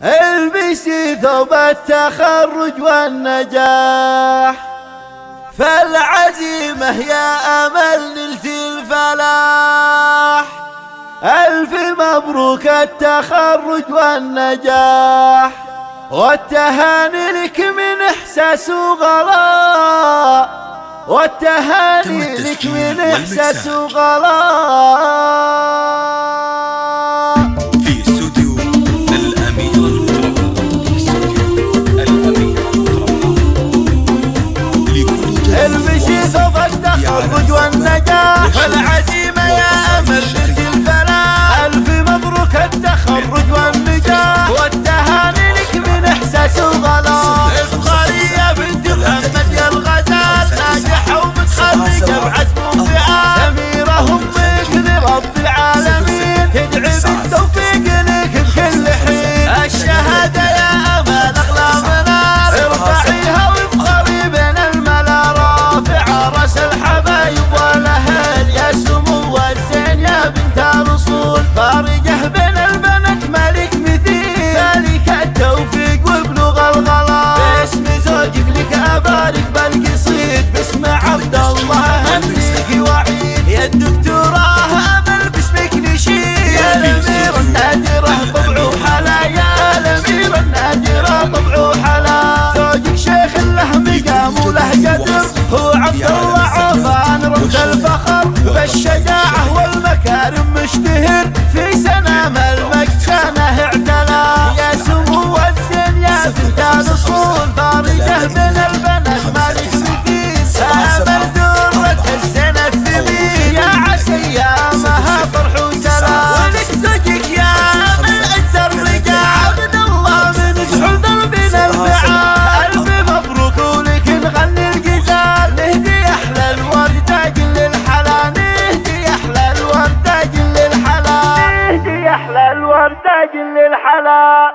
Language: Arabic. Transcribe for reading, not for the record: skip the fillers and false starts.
البسي ثوب التخرج والنجاح، فالعزيمة يا أمل نلت الفلاح. ألف مبروك التخرج والنجاح، والتهاني لك من إحساس وغلاء، والتهاني لك من إحساس وغلاء. في استوديو الأمير البسي ثوب التخرج والنجاح، فالعزيمة يا أمل نلت الفلاح. ألف مبروك التخرج والنجاح، والتهاني لك من إحساس وغلاء. افخري يا بنت محمد يا الغزال، ناجحة ومتخرجة بعزم وفعال. سميرة أمك لرب العالمين، تدعي بالتوفيق لك بكل حين. الشهادة يا أمل أغلى منار، ارفعيها وافخري بين الملا. رافع راس الحبايب والأهل، يا سمو الزين يا بنت الأصول. فارجة بين البنات مالك مثيل، مالك التوفيق وبلوغ الغلا. باسم زوجك لك أبارك بالقصيد، باسم عبد الله أهنيك وعيد. يا الدكتوراه أمل باسمك نشيد، يا الأميرة النادرة طبع وحلا، يا الأميرة النادرة طبع وحلا. زوجك شيخ له مقام وله قدر، هو عبد الله عوفان رمز الفخر. بالشجاعة والمكارم مشتهر، في سنام المكانه اعتلى. يا سمو الزين يا بنت الأصول، فارجة بين البنات مالك مثيل. أمل درة الزين الثمين، يا عسى ايامها فرح وسلام. ولك زوجك يا أمل أجزى الرجال، عبد الله من فحول دربنا الفعال. ألف مبروك ولك نغني الغزال، نهدي أحلى الورد تاج للحلا. نهدي أحلى الورد تاج للحلا، نهدي أحلى الورد تاج للحلا.